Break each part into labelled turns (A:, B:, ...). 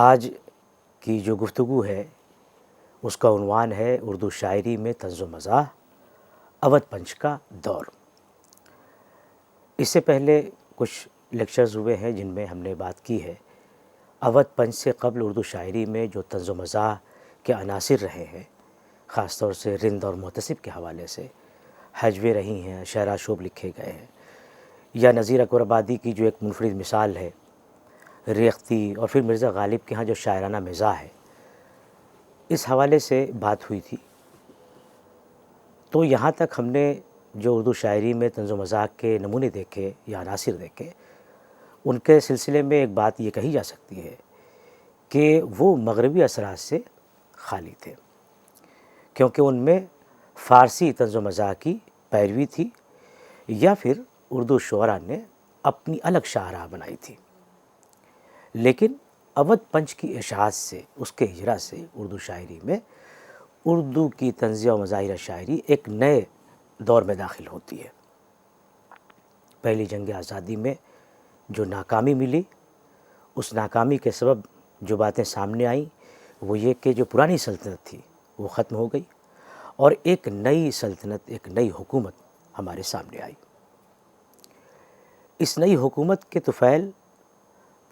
A: آج کی جو گفتگو ہے اس کا عنوان ہے اردو شاعری میں طنز و مزاح، اودھ پنچ کا دور۔ اس سے پہلے کچھ لیکچرز ہوئے ہیں جن میں ہم نے بات کی ہے اودھ پنچ سے قبل اردو شاعری میں جو طنز و مزاح کے عناصر رہے ہیں، خاص طور سے رند اور محتسب کے حوالے سے ہجویں رہی ہیں، شعرا شعب لکھے گئے ہیں، یا نذیر اکبر آبادی کی جو ایک منفرد مثال ہے ریختھی، اور پھر مرزا غالب کے ہاں جو شاعرانہ مزاح ہے، اس حوالے سے بات ہوئی تھی۔ تو یہاں تک ہم نے جو اردو شاعری میں طنز و مزاح کے نمونے دیکھے یا عناصر دیکھے، ان کے سلسلے میں ایک بات یہ کہی جا سکتی ہے کہ وہ مغربی اثرات سے خالی تھے، کیونکہ ان میں فارسی طنز و مزاح کی پیروی تھی یا پھر اردو شعراء نے اپنی الگ شاہراہ بنائی تھی۔ لیکن اودھ پنچ کی اشاعت سے، اس کے اجرا سے اردو شاعری میں اردو کی طنزیہ و مظاہرہ شاعری ایک نئے دور میں داخل ہوتی ہے۔ پہلی جنگ آزادی میں جو ناکامی ملی، اس ناکامی کے سبب جو باتیں سامنے آئیں وہ یہ کہ جو پرانی سلطنت تھی وہ ختم ہو گئی اور ایک نئی سلطنت، ایک نئی حکومت ہمارے سامنے آئی۔ اس نئی حکومت کے طفیل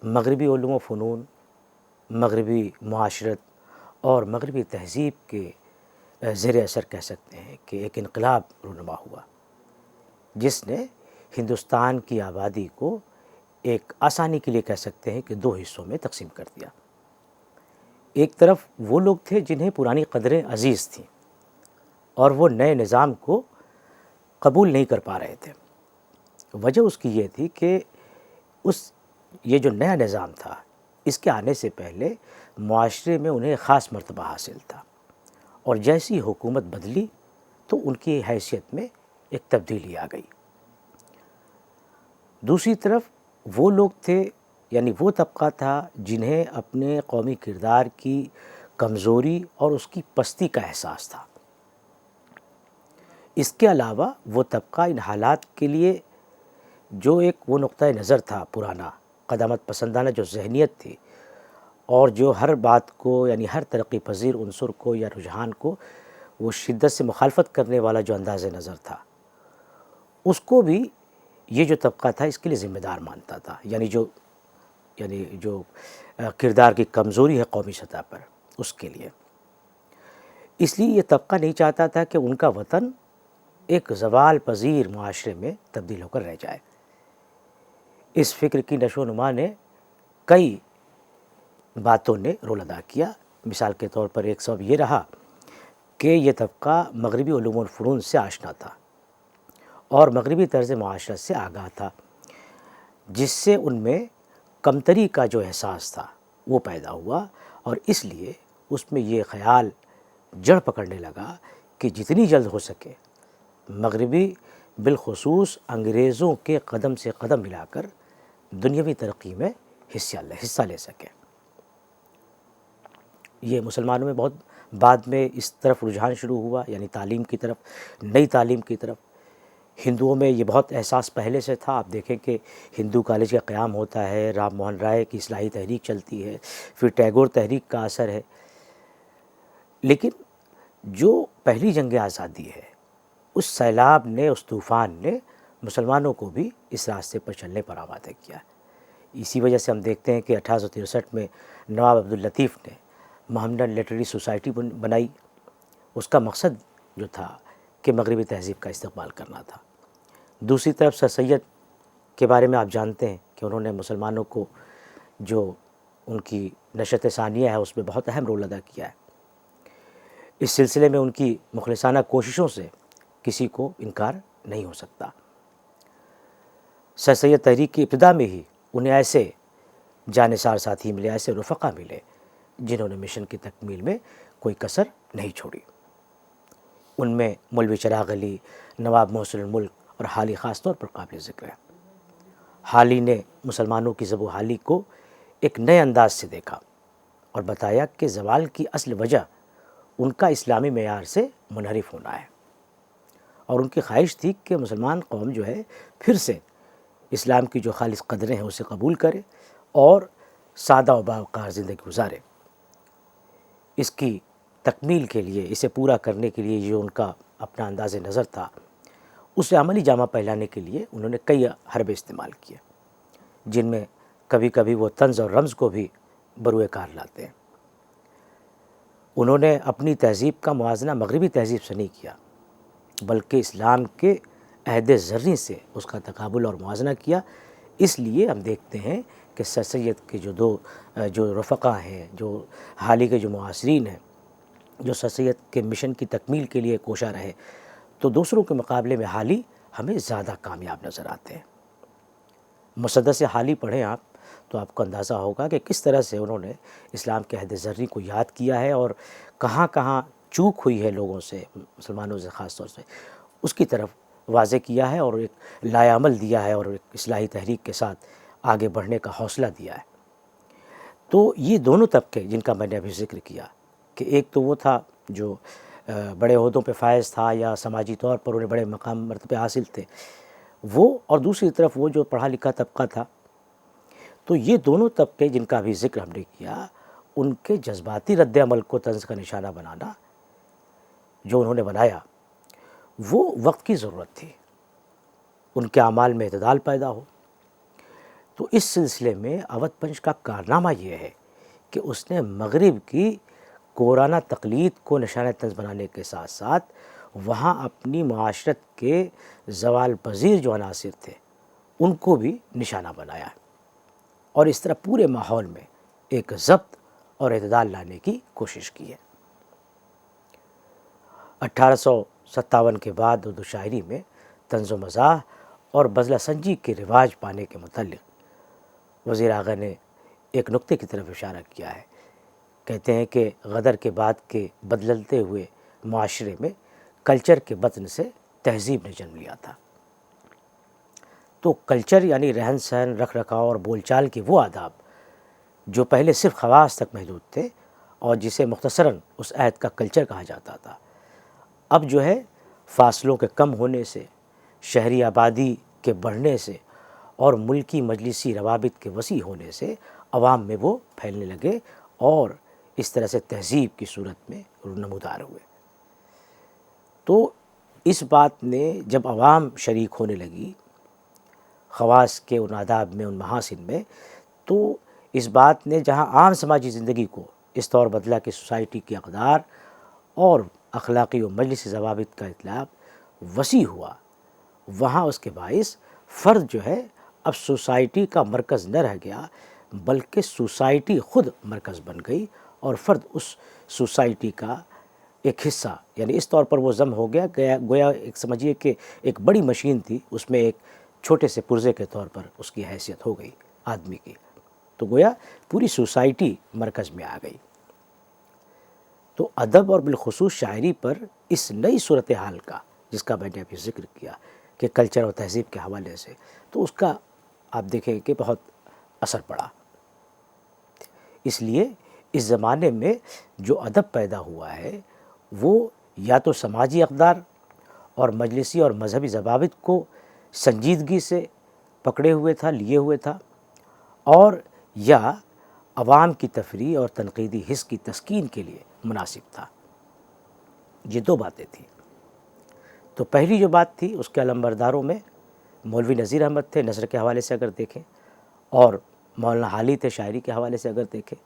A: مغربی علوم و فنون، مغربی معاشرت اور مغربی تہذیب کے زیر اثر کہہ سکتے ہیں کہ ایک انقلاب رونما ہوا، جس نے ہندوستان کی آبادی کو ایک آسانی کے لیے کہہ سکتے ہیں کہ دو حصوں میں تقسیم کر دیا۔ ایک طرف وہ لوگ تھے جنہیں پرانی قدریں عزیز تھیں اور وہ نئے نظام کو قبول نہیں کر پا رہے تھے۔ وجہ اس کی یہ تھی کہ یہ جو نیا نظام تھا، اس کے آنے سے پہلے معاشرے میں انہیں خاص مرتبہ حاصل تھا، اور جیسی حکومت بدلی تو ان کی حیثیت میں ایک تبدیلی آ گئی۔ دوسری طرف وہ لوگ تھے، یعنی وہ طبقہ تھا جنہیں اپنے قومی کردار کی کمزوری اور اس کی پستی کا احساس تھا۔ اس کے علاوہ وہ طبقہ ان حالات کے لیے جو ایک وہ نقطہ نظر تھا پرانا، قدامت پسندانہ جو ذہنیت تھی، اور جو ہر بات کو، یعنی ہر ترقی پذیر عنصر کو یا رجحان کو وہ شدت سے مخالفت کرنے والا جو انداز نظر تھا، اس کو بھی یہ جو طبقہ تھا اس کے لیے ذمہ دار مانتا تھا، یعنی جو کردار کی کمزوری ہے قومی سطح پر، اس کے لیے۔ اس لیے یہ طبقہ نہیں چاہتا تھا کہ ان کا وطن ایک زوال پذیر معاشرے میں تبدیل ہو کر رہ جائے۔ اس فکر کی نشو و نما نے کئی باتوں نے رول ادا کیا۔ مثال کے طور پر ایک سبب یہ رہا کہ یہ طبقہ مغربی علوم الفنون سے آشنا تھا اور مغربی طرز معاشرت سے آگاہ تھا، جس سے ان میں کمتری کا جو احساس تھا وہ پیدا ہوا، اور اس لیے اس میں یہ خیال جڑ پکڑنے لگا کہ جتنی جلد ہو سکے مغربی، بالخصوص انگریزوں کے قدم سے قدم ملا کر دنیاوی ترقی میں حصہ لے سکے۔ یہ مسلمانوں میں بہت بعد میں اس طرف رجحان شروع ہوا، یعنی تعلیم کی طرف، نئی تعلیم کی طرف۔ ہندوؤں میں یہ بہت احساس پہلے سے تھا۔ آپ دیکھیں کہ ہندو کالج کا قیام ہوتا ہے، رام موہن رائے کی اصلاحی تحریک چلتی ہے، پھر ٹیگور تحریک کا اثر ہے۔ لیکن جو پہلی جنگ آزادی ہے، اس سیلاب نے، اس طوفان نے مسلمانوں کو بھی اس راستے پر چلنے پر آمادہ کیا۔ اسی وجہ سے ہم دیکھتے ہیں کہ 1863 میں نواب عبداللطیف نے محمدن لٹریری سوسائٹی بنائی۔ اس کا مقصد جو تھا کہ مغربی تہذیب کا استقبال کرنا تھا۔ دوسری طرف سر سید کے بارے میں آپ جانتے ہیں کہ انہوں نے مسلمانوں کو، جو ان کی نشأت ثانیہ ہے، اس میں بہت اہم رول ادا کیا ہے۔ اس سلسلے میں ان کی مخلصانہ کوششوں سے کسی کو انکار نہیں ہو سکتا۔ سر سید تحریک کی ابتدا میں ہی انہیں ایسے جانثار ساتھی ملے، ایسے رفقا ملے جنہوں نے مشن کی تکمیل میں کوئی کسر نہیں چھوڑی۔ ان میں مولوی چراغ علی، نواب محسن الملک اور حالی خاص طور پر قابل ذکر ہے۔ حالی نے مسلمانوں کی ذب و حالی کو ایک نئے انداز سے دیکھا اور بتایا کہ زوال کی اصل وجہ ان کا اسلامی معیار سے منحرف ہونا ہے، اور ان کی خواہش تھی کہ مسلمان قوم جو ہے پھر سے اسلام کی جو خالص قدریں ہیں اسے قبول کرے اور سادہ و باوقار زندگی گزارے۔ اس کی تکمیل کے لیے، اسے پورا کرنے کے لیے جو ان کا اپنا انداز نظر تھا، اسے عملی جامہ پہلانے کے لیے انہوں نے کئی حربے استعمال کیے، جن میں کبھی کبھی وہ طنز اور رمز کو بھی بروئے کار لاتے ہیں۔ انہوں نے اپنی تہذیب کا موازنہ مغربی تہذیب سے نہیں کیا، بلکہ اسلام کے عہد زریں سے اس کا تقابل اور موازنہ کیا۔ اس لیے ہم دیکھتے ہیں کہ سر سید کے جو رفقا ہیں، جو حال ہی کے جو معاصرین ہیں، جو سر سید کے مشن کی تکمیل کے لیے کوشاں رہے، تو دوسروں کے مقابلے میں حالی ہمیں زیادہ کامیاب نظر آتے ہیں۔ مسدس حالی پڑھیں آپ تو آپ کو اندازہ ہوگا کہ کس طرح سے انہوں نے اسلام کے عہد زریں کو یاد کیا ہے اور کہاں کہاں چوک ہوئی ہے لوگوں سے، مسلمانوں سے خاص طور سے، اس کی طرف واضح کیا ہے اور ایک لائے عمل دیا ہے اور ایک اصلاحی تحریک کے ساتھ آگے بڑھنے کا حوصلہ دیا ہے۔ تو یہ دونوں طبقے جن کا میں نے ابھی ذکر کیا، کہ ایک تو وہ تھا جو بڑے عہدوں پہ فائز تھا یا سماجی طور پر انہیں بڑے مقام مرتبے حاصل تھے وہ، اور دوسری طرف وہ جو پڑھا لکھا طبقہ تھا۔ تو یہ دونوں طبقے جن کا بھی ذکر ہم نے کیا، ان کے جذباتی رد عمل کو طنز کا نشانہ بنانا جو انہوں نے بنایا، وہ وقت کی ضرورت تھی، ان کے اعمال میں اعتدال پیدا ہو۔ تو اس سلسلے میں اودھ پنچ کا کارنامہ یہ ہے کہ اس نے مغرب کی کورانہ تقلید کو نشانہ طنز بنانے کے ساتھ ساتھ وہاں اپنی معاشرت کے زوال پذیر جو عناصر تھے ان کو بھی نشانہ بنایا، اور اس طرح پورے ماحول میں ایک ضبط اور اعتدال لانے کی کوشش کی ہے۔ 1857 کے بعد اردو شاعری میں طنز و مزاح اور بزلہ سنجی کے رواج پانے کے متعلق وزیر اعظم نے ایک نقطے کی طرف اشارہ کیا ہے۔ کہتے ہیں کہ غدر کے بعد کے بدلتے ہوئے معاشرے میں کلچر کے بطن سے تہذیب نے جنم لیا تھا۔ تو کلچر یعنی رہن سہن، رکھ رکھاؤ اور بول چال کے وہ آداب جو پہلے صرف خواص تک محدود تھے اور جسے مختصراً اس عہد کا کلچر کہا جاتا تھا، اب جو ہے فاصلوں کے کم ہونے سے، شہری آبادی کے بڑھنے سے اور ملکی مجلسی روابط کے وسیع ہونے سے عوام میں وہ پھیلنے لگے اور اس طرح سے تہذیب کی صورت میں نمودار ہوئے۔ تو اس بات نے جب عوام شریک ہونے لگی خواص کے ان آداب میں، ان محاسن میں، تو اس بات نے جہاں عام سماجی زندگی کو اس طور بدلا کہ سوسائٹی کی اقدار اور اخلاقی و مجلسی ضوابط کا اطلاق وسیع ہوا، وہاں اس کے باعث فرد جو ہے اب سوسائٹی کا مرکز نہ رہ گیا، بلکہ سوسائٹی خود مرکز بن گئی اور فرد اس سوسائٹی کا ایک حصہ، یعنی اس طور پر وہ ضم ہو گیا، گویا ایک سمجھیے کہ ایک بڑی مشین تھی، اس میں ایک چھوٹے سے پرزے کے طور پر اس کی حیثیت ہو گئی آدمی کی، تو گویا پوری سوسائٹی مرکز میں آ گئی۔ تو ادب اور بالخصوص شاعری پر اس نئی صورتحال کا، جس کا میں نے ابھی ذکر کیا کہ کلچر اور تہذیب کے حوالے سے، تو اس کا آپ دیکھیں کہ بہت اثر پڑا۔ اس لیے اس زمانے میں جو ادب پیدا ہوا ہے وہ یا تو سماجی اقدار اور مجلسی اور مذہبی ضوابط کو سنجیدگی سے پکڑے ہوئے تھا، لیے ہوئے تھا، اور یا عوام کی تفریح اور تنقیدی حس کی تسکین کے لیے مناسب تھا۔ یہ دو باتیں تھیں۔ تو پہلی جو بات تھی اس کے علمبرداروں میں مولوی نذیر احمد تھے، نثر کے حوالے سے اگر دیکھیں، اور مولانا حالی تھے شاعری کے حوالے سے اگر دیکھیں،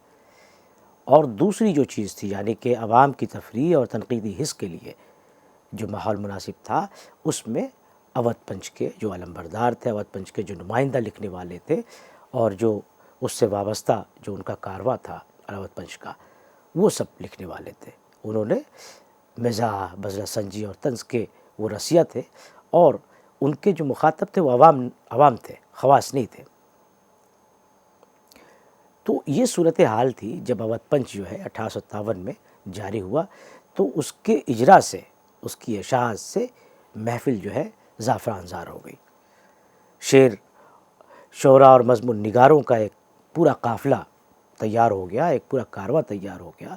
A: اور دوسری جو چیز تھی یعنی کہ عوام کی تفریح اور تنقیدی حس کے لیے جو ماحول مناسب تھا، اس میں اودھ پنچ کے جو علمبردار تھے، اودھ پنچ کے جو نمائندہ لکھنے والے تھے اور جو اس سے وابستہ جو ان کا کارواں تھا اودھ پنچ کا، وہ سب لکھنے والے تھے۔ انہوں نے مزاح، بزلہ سنجی اور طنز کے وہ رسیہ تھے، اور ان کے جو مخاطب تھے وہ عوام تھے، خواص نہیں تھے۔ تو یہ صورتحال تھی جب اودھ پنچ جو ہے 1857 میں جاری ہوا، تو اس کے اجرا سے، اس کی اشاعت سے محفل جو ہے زعفران زار ہو گئی۔ شعراء اور مضمون نگاروں کا ایک پورا قافلہ تیار ہو گیا، ایک پورا کارواں تیار ہو گیا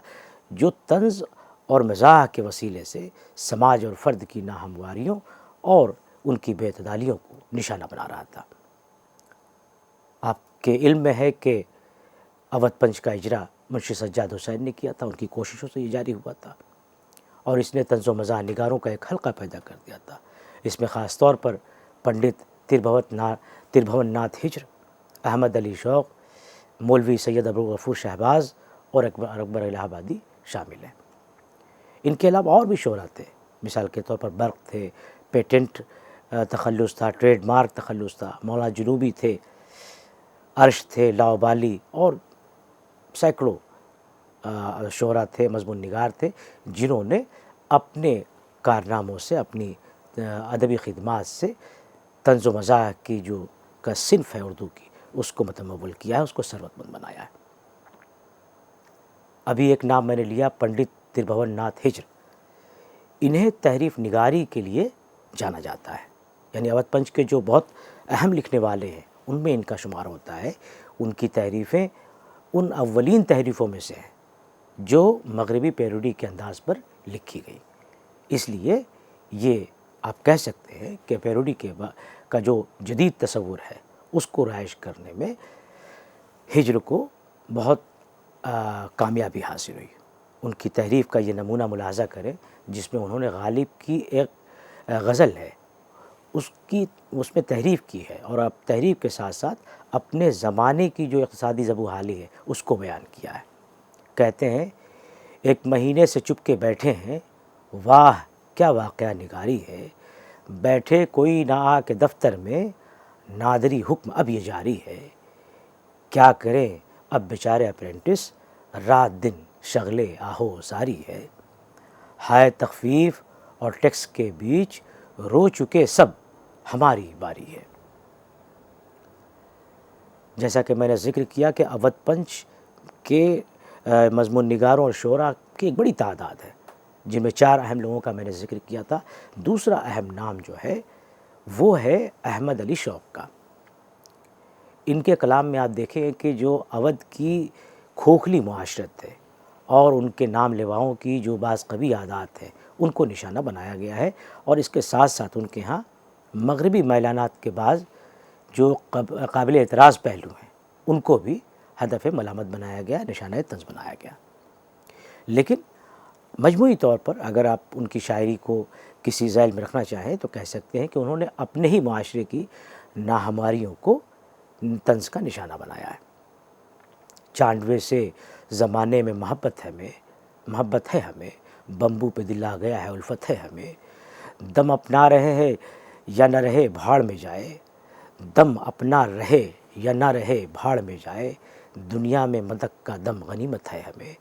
A: جو طنز اور مزاح کے وسیلے سے سماج اور فرد کی ناہمواریوں اور ان کی بے اعتدالیوں کو نشانہ بنا رہا تھا۔ آپ کے علم میں ہے کہ اودھ پنچ کا اجرا منشی سجاد حسین نے کیا تھا، ان کی کوششوں سے یہ جاری ہوا تھا، اور اس نے طنز و مزاح نگاروں کا ایک حلقہ پیدا کر دیا تھا۔ اس میں خاص طور پر پنڈت تربھون ناتھ ہجر، احمد علی شوق، مولوی سید ابوالغفور شہباز اور اکبر الہ آبادی شامل ہیں۔ ان کے علاوہ اور بھی شعراء تھے، مثال کے طور پر برق تھے، پیٹنٹ تخلص تھا، ٹریڈ مارک تخلص تھا، مولانا جنوبی تھے، عرش تھے، لاؤبالی اور سینکڑوں شعراء تھے، مضمون نگار تھے، جنہوں نے اپنے کارناموں سے، اپنی ادبی خدمات سے طنز و مزاح کی جو کا صنف ہے اردو کی، اس کو متمول کیا ہے، اس کو ثروت مند بنایا ہے۔ ابھی ایک نام میں نے لیا، پنڈت تربھون ناتھ ہجر، انہیں تحریف نگاری کے لیے جانا جاتا ہے، یعنی اودھ پنچ کے جو بہت اہم لکھنے والے ہیں ان میں ان کا شمار ہوتا ہے۔ ان کی تحریفیں ان اولین تحریفوں میں سے ہیں جو مغربی پیروڈی کے انداز پر لکھی گئی، اس لیے یہ آپ کہہ سکتے ہیں کہ پیروڈی کا جو جدید تصور ہے اس کو رائج کرنے میں ہجر کو بہت کامیابی حاصل ہوئی۔ ان کی تحریف کا یہ نمونہ ملاحظہ کریں جس میں انہوں نے غالب کی ایک غزل ہے، اس میں تحریف کی ہے، اور اب تحریف کے ساتھ ساتھ اپنے زمانے کی جو اقتصادی زبو حالی ہے اس کو بیان کیا ہے۔ کہتے ہیں، ایک مہینے سے چپ کے بیٹھے ہیں، واہ کیا واقعہ نگاری ہے، بیٹھے کوئی نہ آ کے دفتر میں، نادری حکم اب یہ جاری ہے، کیا کریں اب بیچارے اپرینٹس، رات دن شغلے آہو ساری ہے، ہائے تخفیف اور ٹیکس کے بیچ رو چکے سب، ہماری باری ہے۔ جیسا کہ میں نے ذکر کیا کہ اودھ پنچ کے مضمون نگاروں اور شعراء کی ایک بڑی تعداد ہے، جن میں 4 اہم لوگوں کا میں نے ذکر کیا تھا۔ دوسرا اہم نام جو ہے وہ ہے احمد علی شوق کا۔ ان کے کلام میں آپ دیکھیں کہ جو اودھ کی کھوکھلی معاشرت ہے اور ان کے نام لیواؤں کی جو بعض قوی عادات ہیں ان کو نشانہ بنایا گیا ہے، اور اس کے ساتھ ساتھ ان کے ہاں مغربی میلانات کے بعض جو قابل اعتراض پہلو ہیں ان کو بھی ہدف ملامت بنایا گیا، نشانہ طنز بنایا گیا۔ لیکن مجموعی طور پر اگر آپ ان کی شاعری کو کسی ذیل میں رکھنا چاہیں تو کہہ سکتے ہیں کہ انہوں نے اپنے ہی معاشرے کی ناہمواریوں کو طنز کا نشانہ بنایا ہے۔ چاندوے سے زمانے میں محبت ہے ہمیں، بمبو پہ دل آ گیا ہے الفت ہے ہمیں، دم اپنا رہے ہیں یا نہ رہے بھاڑ میں جائے، دم اپنا رہے یا نہ رہے بھاڑ میں جائے، دنیا میں مدک کا دم غنیمت ہے ہمیں۔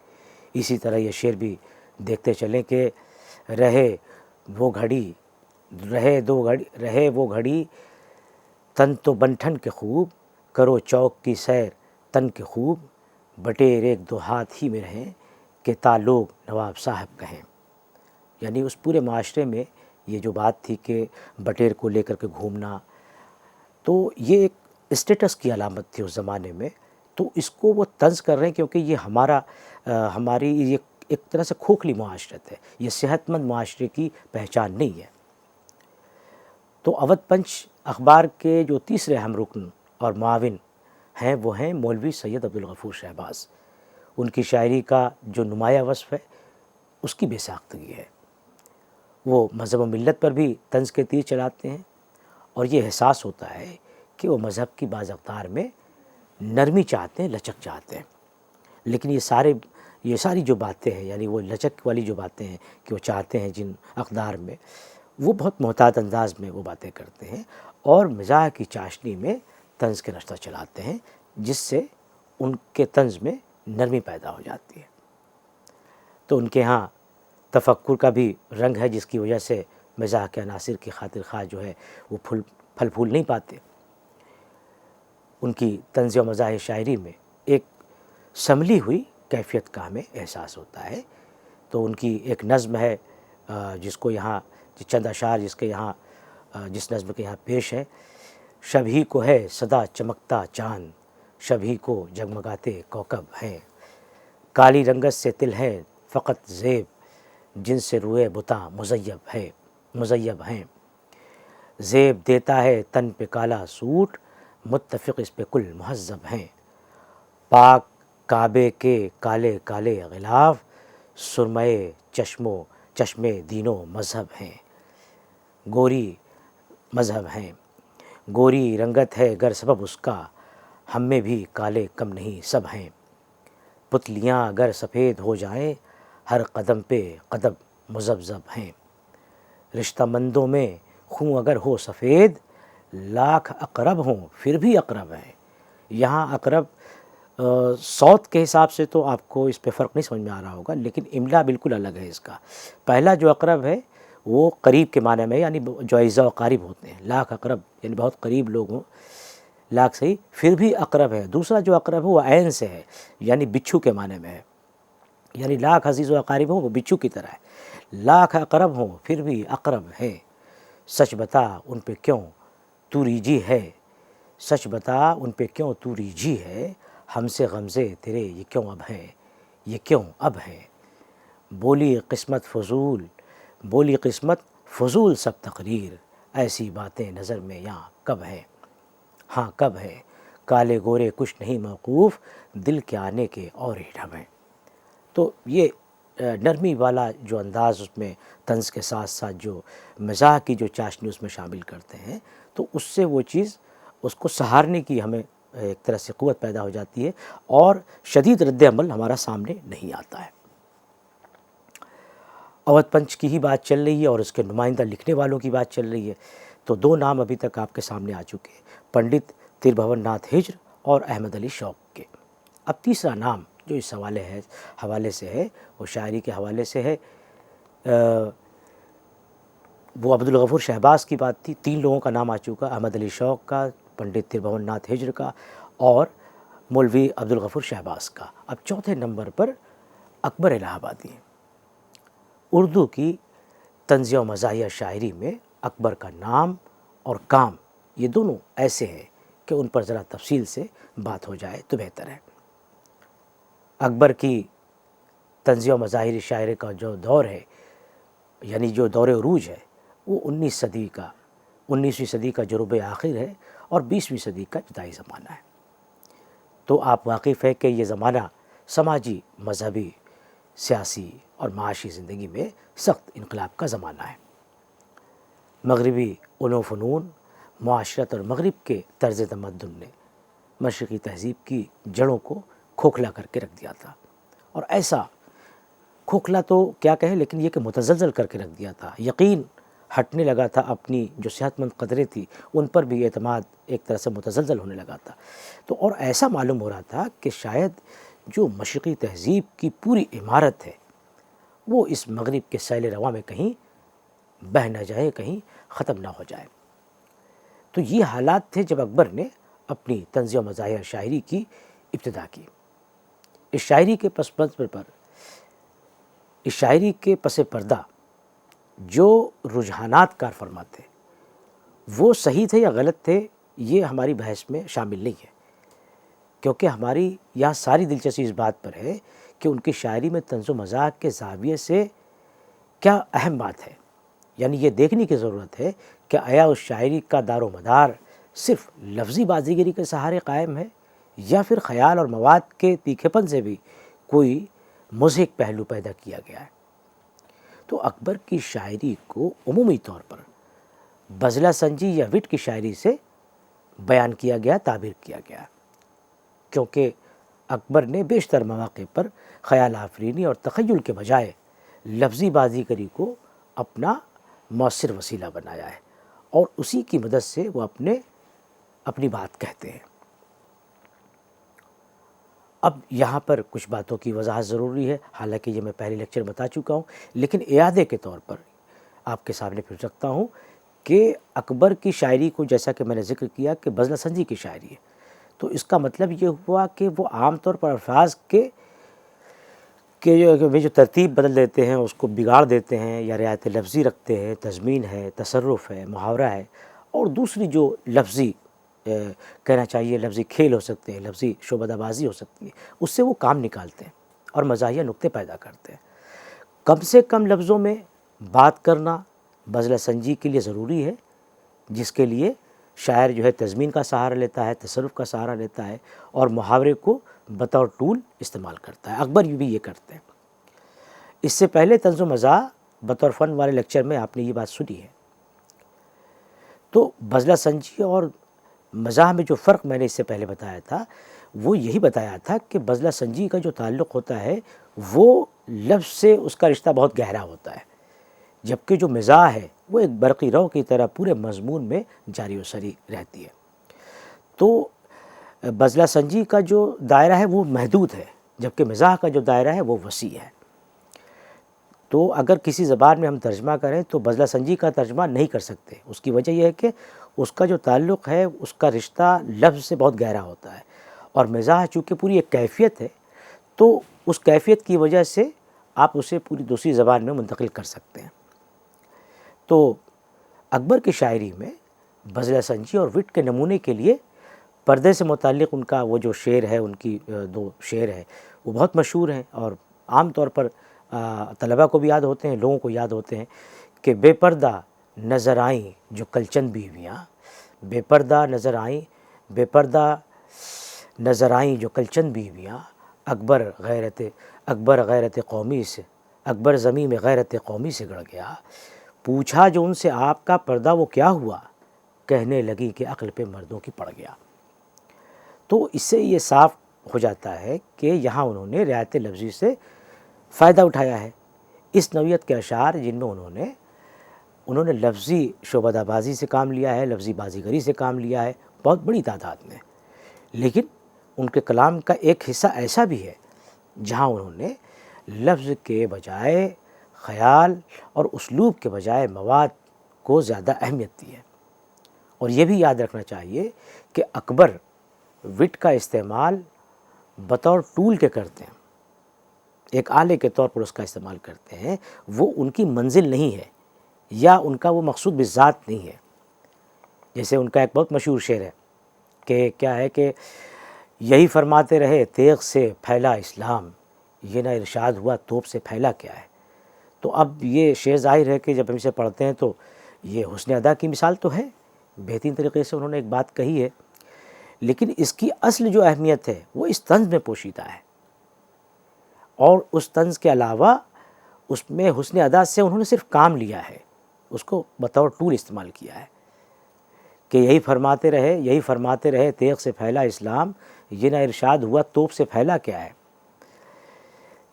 A: اسی طرح یہ شعر بھی دیکھتے چلیں کہ رہے وہ گھڑی تن تو بنٹھن کے خوب، کرو چوک کی سیر تن کے خوب، بٹیر ایک دو ہاتھ ہی میں رہیں کہ تا لوگ نواب صاحب کہیں۔ یعنی اس پورے معاشرے میں یہ جو بات تھی کہ بٹیر کو لے کر کے گھومنا، تو یہ ایک اسٹیٹس کی علامت تھی اس زمانے میں، تو اس کو وہ طنز کر رہے ہیں کیونکہ یہ ہماری یہ ایک طرح سے کھوکھلی معاشرت ہے، یہ صحت مند معاشرے کی پہچان نہیں ہے۔ تو اودھ پنچ اخبار کے جو تیسرے اہم رکن اور معاون ہیں وہ ہیں مولوی سید عبدالغفور شہباز۔ ان کی شاعری کا جو نمایاں وصف ہے اس کی بے ساختگی ہے۔ وہ مذہب و ملت پر بھی طنز کے تیر چلاتے ہیں، اور یہ احساس ہوتا ہے کہ وہ مذہب کی بعض اقدار میں نرمی چاہتے ہیں، لچک چاہتے ہیں، لیکن یہ ساری جو باتیں ہیں، یعنی وہ لچک والی جو باتیں ہیں کہ وہ چاہتے ہیں جن اقدار میں، وہ بہت محتاط انداز میں وہ باتیں کرتے ہیں، اور مزاح کی چاشنی میں طنز کے رشتہ چلاتے ہیں، جس سے ان کے طنز میں نرمی پیدا ہو جاتی ہے۔ تو ان کے ہاں تفکر کا بھی رنگ ہے، جس کی وجہ سے مزاح کے عناصر کی خاطر خواہ جو ہے وہ پھل پھول نہیں پاتے۔ ان کی طنز و مزاح شاعری میں ایک سنبھلی ہوئی کیفیت کا ہمیں احساس ہوتا ہے۔ تو ان کی ایک نظم ہے جس کو یہاں چند اشعار جس نظم کے یہاں پیش ہے: شب ہی کو ہے سدا چمکتا چاند، شب ہی کو جگمگاتے کوکب ہیں، کالی رنگت سے تل ہے فقط زیب، جن سے روئے بتاں مزیب ہیں، زیب دیتا ہے تن پہ کالا سوٹ، متفق اس پہ کل مہذب ہیں، پاک کعبے کے کالے کالے غلاف سرمے چشمے دینوں مذہب ہیں، گوری مذہب ہیں، گوری رنگت ہے گر سبب اس کا، ہم میں بھی کالے کم نہیں سب ہیں، پتلیاں اگر سفید ہو جائیں ہر قدم پہ قدم مذبذب ہیں، رشتہ مندوں میں خوں اگر ہو سفید لاکھ اقرب ہوں پھر بھی اقرب ہیں۔ یہاں اقرب صوت کے حساب سے تو آپ کو اس پہ فرق نہیں سمجھ میں آ رہا ہوگا، لیکن املا بالکل الگ ہے اس کا۔ پہلا جو اقرب ہے وہ قریب کے معنی میں، یعنی جو اعزا و قارب ہوتے ہیں، لاکھ اقرب یعنی بہت قریب لوگ ہوں، لاکھ صحیح پھر بھی اقرب ہے۔ دوسرا جو اقرب ہے وہ عین سے ہے، یعنی بچھو کے معنی میں ہے، یعنی لاکھ عزیز و اقارب ہوں وہ بچھو کی طرح ہے، لاکھ اقرب ہوں پھر بھی اقرب ہے، سچ بتا ان پہ کیوں تو ریجھی ہے، سچ بتا ان پہ کیوں تو ریجھی ہے، ہم سے غمزے تیرے یہ کیوں اب ہے، یہ کیوں اب ہے، بولی قسمت فضول سب تقریر، ایسی باتیں نظر میں یہاں کب ہے، ہاں کب ہے، کالے گورے کچھ نہیں موقوف، دل کے آنے کے اور ہی ڈھب ہیں۔ تو یہ نرمی والا جو انداز اس میں طنز کے ساتھ ساتھ جو مزاح کی جو چاشنی اس میں شامل کرتے ہیں، تو اس سے وہ چیز اس کو سہارنے کی ہمیں ایک طرح سے قوت پیدا ہو جاتی ہے اور شدید رد عمل ہمارا سامنے نہیں آتا ہے۔ اودھ پنچ کی ہی بات چل رہی ہے اور اس کے نمائندہ لکھنے والوں کی بات چل رہی ہے، تو دو نام ابھی تک آپ کے سامنے آ چکے ہیں، پنڈت تربھون ناتھ ہجر اور احمد علی شوق کے۔ اب تیسرا نام جو اس حوالے سے ہے وہ شاعری کے حوالے سے ہے، وہ عبدالغفور شہباز کی بات تھی۔ تین لوگوں کا نام آ چکا، احمد علی شوق کا، پنڈت تربھون ناتھ ہجر کا اور مولوی عبدالغفور شہباز کا۔ اب چوتھے نمبر پر اکبر الہ آبادی ہیں۔ اردو کی طنزیہ و مزاحیہ شاعری میں اکبر کا نام اور کام یہ دونوں ایسے ہیں کہ ان پر ذرا تفصیل سے بات ہو جائے تو بہتر ہے۔ اکبر کی طنزیہ و مزاحیہ شاعری کا جو دور ہے، یعنی جو دور عروج ہے، وہ 19ویں صدی کا جو ربع آخر ہے اور 20ویں صدی کا ابتدائی زمانہ ہے۔ تو آپ واقف ہے کہ یہ زمانہ سماجی، مذہبی، سیاسی اور معاشی زندگی میں سخت انقلاب کا زمانہ ہے۔ مغربی علوم و فنون، معاشرت اور مغرب کے طرز تمدن نے مشرقی تہذیب کی جڑوں کو کھوکھلا کر کے رکھ دیا تھا، اور ایسا کھوکھلا تو کیا کہیں، لیکن یہ کہ متزلزل کر کے رکھ دیا تھا۔ یقین ہٹنے لگا تھا، اپنی جو صحت مند قدریں تھی ان پر بھی اعتماد ایک طرح سے متزلزل ہونے لگا تھا۔ تو اور ایسا معلوم ہو رہا تھا کہ شاید جو مشرقی تہذیب کی پوری عمارت ہے وہ اس مغرب کے سیل رواں میں کہیں بہہ نہ جائے، کہیں ختم نہ ہو جائے۔ تو یہ حالات تھے جب اکبر نے اپنی طنزیہ و مزاحیہ شاعری کی ابتدا کی۔ اس شاعری کے پس پردہ جو رجحانات کار فرما تھے وہ صحیح تھے یا غلط تھے، یہ ہماری بحث میں شامل نہیں ہے، کیونکہ ہماری یہاں ساری دلچسپی اس بات پر ہے کہ ان کی شاعری میں طنز و مزاح کے زاویے سے کیا اہم بات ہے۔ یعنی یہ دیکھنے کی ضرورت ہے کہ آیا اس شاعری کا دار و مدار صرف لفظی بازیگری کے سہارے قائم ہے، یا پھر خیال اور مواد کے تیکھے پن سے بھی کوئی مضحک پہلو پیدا کیا گیا ہے۔ تو اکبر کی شاعری کو عمومی طور پر بزلہ سنجی یا وٹ کی شاعری سے بیان کیا گیا، تعبیر کیا گیا، کیونکہ اکبر نے بیشتر مواقع پر خیال آفرینی اور تخیل کے بجائے لفظی بازیگری کو اپنا مؤثر وسیلہ بنایا ہے، اور اسی کی مدد سے وہ اپنی بات کہتے ہیں۔ اب یہاں پر کچھ باتوں کی وضاحت ضروری ہے، حالانکہ یہ میں پہلے لیکچر بتا چکا ہوں، لیکن اعادے کے طور پر آپ کے سامنے پھر رکھتا ہوں کہ اکبر کی شاعری کو، جیسا کہ میں نے ذکر کیا کہ بزلہ سنجی کی شاعری ہے، تو اس کا مطلب یہ ہوا کہ وہ عام طور پر الفاظ کے جو ترتیب بدل دیتے ہیں، اس کو بگاڑ دیتے ہیں، یا رعایت لفظی رکھتے ہیں، تضمین ہے، تصرف ہے، محاورہ ہے، اور دوسری جو لفظی کہنا چاہیے لفظی کھیل ہو سکتے ہیں، لفظی شعبدہ بازی ہو سکتی ہے، اس سے وہ کام نکالتے ہیں اور مزاحیہ نکتے پیدا کرتے ہیں۔ کم سے کم لفظوں میں بات کرنا بزلہ سنجی کے لیے ضروری ہے، جس کے لیے شاعر جو ہے تضمین کا سہارا لیتا ہے، تصرف کا سہارا لیتا ہے، اور محاورے کو بطور ٹول استعمال کرتا ہے۔ اکبر بھی یہ کرتے ہیں۔ اس سے پہلے طنز و مزاح بطور فن والے لیکچر میں آپ نے یہ بات سنی ہے۔ تو بزلہ سنجی اور مزاح میں جو فرق میں نے اس سے پہلے بتایا تھا وہ یہی بتایا تھا کہ بزلہ سنجی کا جو تعلق ہوتا ہے وہ لفظ سے اس کا رشتہ بہت گہرا ہوتا ہے، جبکہ جو مزاح ہے وہ ایک برقی رو کی طرح پورے مضمون میں جاری و سری رہتی ہے۔ تو بزلہ سنجی کا جو دائرہ ہے وہ محدود ہے، جبکہ مزاح کا جو دائرہ ہے وہ وسیع ہے۔ تو اگر کسی زبان میں ہم ترجمہ کریں تو بزلہ سنجی کا ترجمہ نہیں کر سکتے۔ اس کی وجہ یہ ہے کہ اس کا جو تعلق ہے اس کا رشتہ لفظ سے بہت گہرا ہوتا ہے، اور مزاح چونکہ پوری ایک کیفیت ہے تو اس کیفیت کی وجہ سے آپ اسے پوری دوسری زبان میں منتقل کر سکتے ہیں۔ تو اکبر کی شاعری میں بزلہ سنجی اور وٹ کے نمونے کے لیے پردے سے متعلق ان کا وہ جو شعر ہے، ان کی دو شعر ہے وہ بہت مشہور ہیں، اور عام طور پر طلباء کو بھی یاد ہوتے ہیں، لوگوں کو یاد ہوتے ہیں کہ بے پردہ نظر آئیں جو کل چند بیویاں، بے پردہ نظر آئیں، بے پردہ نظر آئیں جو کل چند بیویاں، اکبر غیرت قومی سے، اکبر زمین میں غیرت قومی سے گڑ گیا، پوچھا جو ان سے آپ کا پردہ وہ کیا ہوا، کہنے لگی کہ عقل پہ مردوں کی پڑ گیا۔ تو اس سے یہ صاف ہو جاتا ہے کہ یہاں انہوں نے رعایت لفظی سے فائدہ اٹھایا ہے۔ اس نوعیت کے اشعار جن میں انہوں نے لفظی شعبدہ بازی سے کام لیا ہے، لفظی بازیگری سے کام لیا ہے بہت بڑی تعداد میں، لیکن ان کے کلام کا ایک حصہ ایسا بھی ہے جہاں انہوں نے لفظ کے بجائے خیال اور اسلوب کے بجائے مواد کو زیادہ اہمیت دی ہے۔ اور یہ بھی یاد رکھنا چاہیے کہ اکبر وٹ کا استعمال بطور ٹول کے کرتے ہیں، ایک آلے کے طور پر اس کا استعمال کرتے ہیں، وہ ان کی منزل نہیں ہے یا ان کا وہ مقصود بذات نہیں ہے۔ جیسے ان کا ایک بہت مشہور شعر ہے کہ کیا ہے کہ یہی فرماتے رہے تیغ سے پھیلا اسلام، یہ نہ ارشاد ہوا توپ سے پھیلا کیا ہے۔ تو اب یہ شعر ظاہر ہے کہ جب ہم اسے پڑھتے ہیں تو یہ حسن ادا کی مثال تو ہے، بہترین طریقے سے انہوں نے ایک بات کہی ہے، لیکن اس کی اصل جو اہمیت ہے وہ اس طنز میں پوشیدہ ہے، اور اس طنز کے علاوہ اس میں حسن ادا سے انہوں نے صرف کام لیا ہے، اس کو بطور ٹول استعمال کیا ہے کہ یہی فرماتے رہے تیغ سے پھیلا اسلام، یہ نہ ارشاد ہوا توپ سے پھیلا کیا ہے۔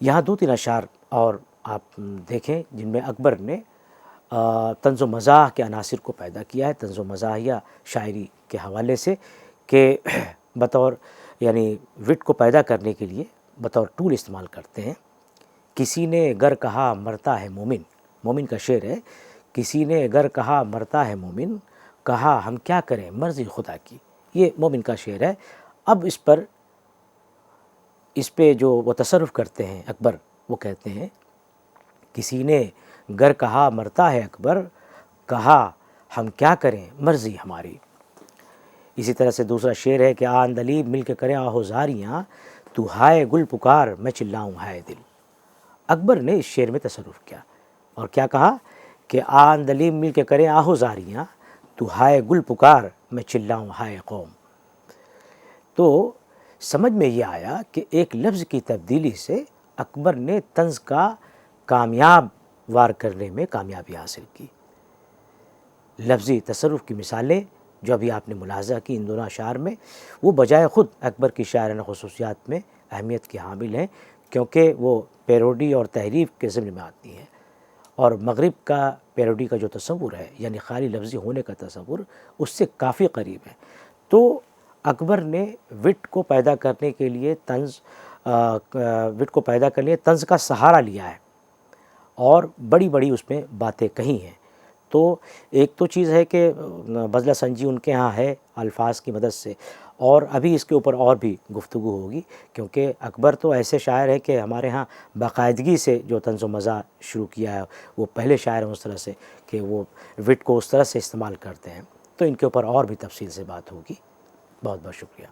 A: یہاں دو تین اشعار اور آپ دیکھیں جن میں اکبر نے طنز و مزاح کے عناصر کو پیدا کیا ہے، طنز و مزاحیہ شاعری کے حوالے سے، کہ بطور یعنی وٹ کو پیدا کرنے کے لیے بطور ٹول استعمال کرتے ہیں۔ کسی نے گر کہا مرتا ہے مومن، مومن کا شعر ہے، کسی نے گر کہا مرتا ہے مومن، کہا ہم کیا کریں مرضی خدا کی، یہ مومن کا شعر ہے۔ اب اس پہ جو وہ تصرف کرتے ہیں اکبر، وہ کہتے ہیں کسی نے گر کہا مرتا ہے اکبر، کہا ہم کیا کریں مرضی ہماری۔ اسی طرح سے دوسرا شعر ہے کہ آندلیب مل کے کریں آہوزاریاں، تو ہائے گل پکار میں چلاؤں ہائے دل۔ اکبر نے اس شعر میں تصرف کیا اور کیا کہا کہ آندلیب مل کے کریں آہوزاریاں، تو ہائے گل پکار میں چلاؤں ہائے قوم۔ تو سمجھ میں یہ آیا کہ ایک لفظ کی تبدیلی سے اکبر نے طنز کا کامیاب وار کرنے میں کامیابی حاصل کی۔ لفظی تصرف کی مثالیں جو ابھی آپ نے ملاحظہ کی ان دونوں اشعار میں، وہ بجائے خود اکبر کی شاعرانہ خصوصیات میں اہمیت کی حامل ہیں، کیونکہ وہ پیروڈی اور تحریف کے ضمن میں آتی ہیں، اور مغرب کا پیروڈی کا جو تصور ہے یعنی خالی لفظی ہونے کا تصور اس سے کافی قریب ہے۔ تو اکبر نے وٹ کو پیدا کرنے کے لیے طنز کا سہارا لیا ہے اور بڑی بڑی اس میں باتیں کہی ہیں۔ تو ایک تو چیز ہے کہ بزلہ سنجی ان کے ہاں ہے الفاظ کی مدد سے، اور ابھی اس کے اوپر اور بھی گفتگو ہوگی، کیونکہ اکبر تو ایسے شاعر ہیں کہ ہمارے ہاں باقاعدگی سے جو طنز و مزاح شروع کیا ہے، وہ پہلے شاعر ہیں اس طرح سے کہ وہ وٹ کو اس طرح سے استعمال کرتے ہیں۔ تو ان کے اوپر اور بھی تفصیل سے بات ہوگی۔ بہت بہت شکریہ۔